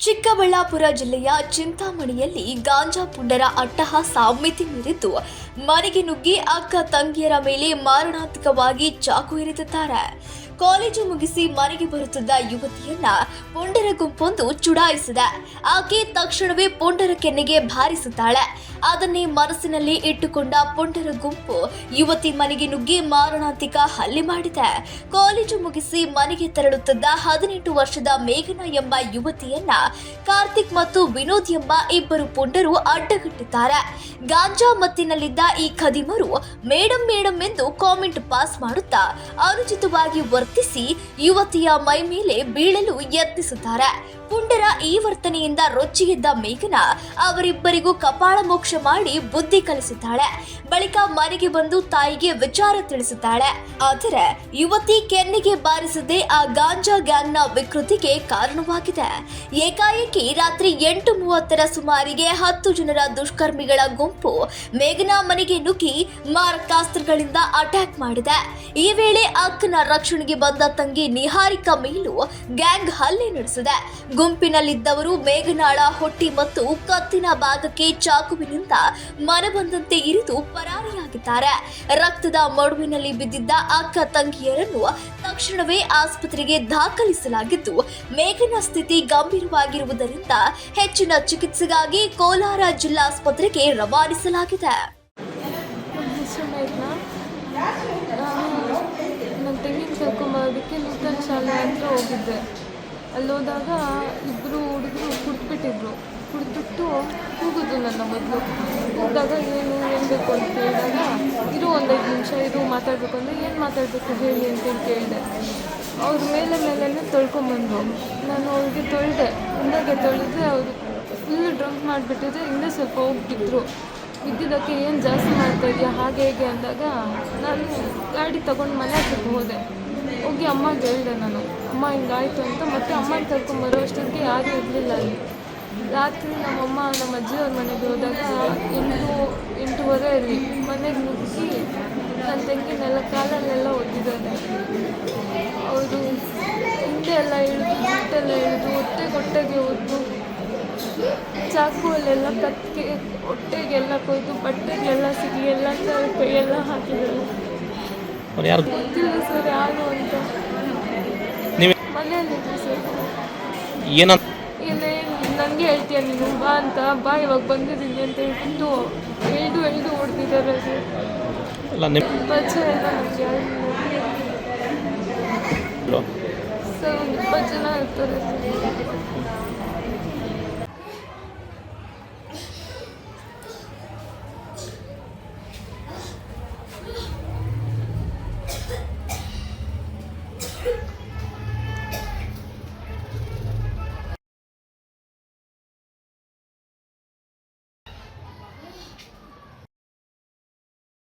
ಚಿಕ್ಕಬಳ್ಳಾಪುರ ಜಿಲ್ಲೆಯ ಚಿಂತಾಮಣಿಯಲ್ಲಿ ಗಾಂಜಾ ಪುಂಡರ ಅಟ್ಟಹಾಸ ಮಿತಿ ಮೀರಿದ್ದು ಮನೆಗೆ ನುಗ್ಗಿ ಅಕ್ಕ ತಂಗಿಯರ ಮೇಲೆ ಮಾರಣಾಂತಿಕವಾಗಿ ಚಾಕು ಇರಿದಿದ್ದಾರೆ. ಕಾಲೇಜು ಮುಗಿಸಿ ಮನೆಗೆ ಬರುತ್ತಿದ್ದ ಯುವತಿಯನ್ನ ಪುಂಡರ ಗುಂಪೊಂದು ಚುಡಾಯಿಸಿದೆ. ಆಕೆ ತಕ್ಷಣವೇ ಪುಂಡರ ಕೆನ್ನೆಗೆ ಬಾರಿಸುತ್ತಾಳೆ. ಅದನ್ನೇ ಮನಸ್ಸಿನಲ್ಲಿ ಇಟ್ಟುಕೊಂಡ ಪುಂಡರ ಗುಂಪು ಯುವತಿ ಮನೆಗೆ ನುಗ್ಗಿ ಮಾರಣಾಂತಿಕ ಹಲ್ಲೆ ಮಾಡಿದೆ. ಕಾಲೇಜು ಮುಗಿಸಿ ಮನೆಗೆ ತೆರಳುತ್ತಿದ್ದ 18 ವರ್ಷದ ಮೇಘನಾ ಎಂಬ ಯುವತಿಯನ್ನ ಕಾರ್ತಿಕ್ ಮತ್ತು ವಿನೋದ್ ಎಂಬ ಇಬ್ಬರು ಪುಂಡರು ಅಡ್ಡಗಟ್ಟಿದ್ದಾರೆ. ಗಾಂಜಾ ಮತ್ತಿನಲ್ಲಿದ್ದ ಈ ಖದೀಮರು ಮೇಡಂ ಎಂದು ಕಾಮೆಂಟ್ ಪಾಸ್ ಮಾಡುತ್ತಾ ಅನುಚಿತವಾಗಿ ವರ್ತಿಸಿ ಯುವತಿಯ ಮೈ ಮೇಲೆ ಬೀಳಲು ಯತ್ನಿಸುತ್ತಾರೆ. ಪುಂಡರ ಈ ವರ್ತನೆಯಿಂದ ರೊಚ್ಚಿಗೆದ್ದ ಮೇಘನಾ ಅವರಿಬ್ಬರಿಗೂ ಕಪಾಳ ಮೋಕ್ಷ ಮಾಡಿ ಬುದ್ಧಿ ಕಲಿಸುತ್ತಾಳೆ. ಬಳಿಕ ಮನೆಗೆ ಬಂದು ತಾಯಿಗೆ ವಿಚಾರ ತಿಳಿಸುತ್ತಾಳೆ. ಆದರೆ ಯುವತಿ ಕೆನ್ನೆಗೆ ಬಾರಿಸದೆ ಆ ಗಾಂಜಾ ಗ್ಯಾಂಗ್ನ ವಿಕೃತಿಗೆ ಕಾರಣವಾಗಿದೆ. ಏಕಾಏಕಿ ರಾತ್ರಿ 8:30 ಸುಮಾರಿಗೆ 10 ಜನರ ದುಷ್ಕರ್ಮಿಗಳ ಗುಂಪು ಮೇಘನಾ ಮನೆಗೆ ನುಗ್ಗಿ ಮಾರಕಾಸ್ತ್ರಗಳಿಂದ ಅಟ್ಯಾಕ್ ಮಾಡಿದೆ. ಈ ವೇಳೆ ಅಕ್ಕನ ರಕ್ಷಣೆಗೆ ಬಂದ ತಂಗಿ ನಿಹಾರಿಕಾ ಮೇಲೂ ಗ್ಯಾಂಗ್ ಹಲ್ಲೆ ನಡೆಸಿದೆ. ಗುಂಪಿನಲ್ಲಿದ್ದವರು ಮೇಘನಾಳ ಹೊಟ್ಟಿ ಮತ್ತು ಕತ್ತಿನ ಭಾಗಕ್ಕೆ ಚಾಕುವಿನಿಂದ ಮನಬಂದಂತೆ ಇರಿದು ಪರಾರಿಯಾಗಿದ್ದಾರೆ. ರಕ್ತದ ಮಡುವಿನಲ್ಲಿ ಬಿದ್ದಿದ್ದ ಅಕ್ಕ ತಂಗಿಯರನ್ನು ತಕ್ಷಣವೇ ಆಸ್ಪತ್ರೆಗೆ ದಾಖಲಿಸಲಾಗಿದ್ದು ಮೇಘನ ಸ್ಥಿತಿ ಗಂಭೀರವಾಗಿರುವುದರಿಂದ ಹೆಚ್ಚಿನ ಚಿಕಿತ್ಸೆಗಾಗಿ ಕೋಲಾರ ಜಿಲ್ಲಾಸ್ಪತ್ರೆಗೆ ರವಾನಿಸಲಾಗಿದೆ. ನನ್ನ ತಂಗಿನ ಕರ್ಕೊಂಬರೋದಕ್ಕೆ ನೂತನ ಶಾಲೆ ಹತ್ರ ಹೋಗಿದ್ದೆ. ಅಲ್ಲೋದಾಗ ಇಬ್ಬರು ಹುಡುಗರು ಕುಡಿದ್ಬಿಟ್ಟಿದ್ರು. ಕುಡಿದ್ಬಿಟ್ಟು ಕೂಗಿದ್ರು ನನ್ನ ಮೊದಲು. ಕೂಗಿದಾಗ ಏನು ಬೇಕು ಅಂತ ಹೇಳಿದಾಗ ಇರು ಒಂದು 5 ನಿಮಿಷ ಇರು ಮಾತಾಡಬೇಕು ಅಂದರೆ ಏನು ಮಾತಾಡಬೇಕು ಹೇಳಿ ಅಂತೇಳಿ ಕೇಳಿದೆ. ಅವ್ರ ಮೇಲೆ ತೊಳ್ಕೊಂಬಂದರು. ನಾನು ಅವ್ರಿಗೆ ತೊಳೆದೆ. ಹಿಂದಾಗೆ ತೊಳೆದ್ರೆ ಅವರು ಫುಲ್ ಡ್ರಂಕ್ ಮಾಡಿಬಿಟ್ಟಿದ್ರೆ ಹಿಂದೆ ಸ್ವಲ್ಪ ಹೋಗ್ಬಿಟ್ಟಿದ್ರು. ಬಿದ್ದಿದ್ದಕ್ಕೆ ಏನು ಜಾಸ್ತಿ ಮಾಡ್ತಾಯಿದ್ಯಾ ಹಾಗೆ ಹೇಗೆ ಅಂದಾಗ ನಾನು ಗಾಡಿ ತೊಗೊಂಡು ಮನೆ ಹತ್ರಕ್ಕೆ ಹೋದೆ. ಹೋಗಿ ಅಮ್ಮಗೆ ಹೇಳಿದೆ ನಾನು, ಅಮ್ಮ ಹಿಂಗಾಯಿತು ಅಂತ. ಮತ್ತು ಅಮ್ಮನ ಕರ್ಕೊಂಬರೋ ಅಷ್ಟೊತ್ತಿಗೆ ಯಾರೂ ಇರಲಿಲ್ಲ ಅಲ್ಲಿ. ರಾತ್ರಿ ನಮ್ಮ ಅಜ್ಜಿಯವ್ರ ಮನೆಗೆ ಹೋದಾಗ 8:30 ಅಲ್ಲಿ ಮನೆಗೆ ನುಗ್ಗಿ ನನ್ನ ತಂಗಿನೆಲ್ಲ ಕಾಲಲ್ಲೆಲ್ಲ ಒದ್ದಿದ್ದಾರೆ. ಅವರು ಹಿಂದೆ ಎಲ್ಲ ಇಳಿದು ಜುಟ್ಟೆಲ್ಲ ಇಳಿದು ಹೊಟ್ಟೆಗೆ ಒದ್ದು ಚಾಕುವಲ್ಲೆಲ್ಲ ಕತ್ತಿಗೆ ಹೊಟ್ಟೆಗೆಲ್ಲ ಕೊಯ್ದು ಬಟ್ಟೆಗೆಲ್ಲ ಸಿಗಿ ಎಲ್ಲ ಕೈಯೆಲ್ಲ ಹಾಕಿದ್ದಾರೆ. ಗೊತ್ತಿಲ್ಲ ಸರ್ ಯಾರು ಅಂತ. ಮನೆಯಲ್ಲಿದ್ದರು ಸರ್. ನನಗೆ ಹೇಳ್ತೀಯ ನೀನು ಬಾ ಅಂತ, ಬಾ ಇವಾಗ ಬಂದಿದ್ದೀನಿ ಅಂತ ಹೇಳ್ಬಿಟ್ಟು ಎಳ್ದು ಹೊಡೆದಿದ್ದಾರೆ ಸರ್. ಪರಿಚಯ ಎಲ್ಲ ನನಗೆ ಸರ್. ಒಂದು 20 ಜನ ಇರ್ತಾರೆ ಸರ್.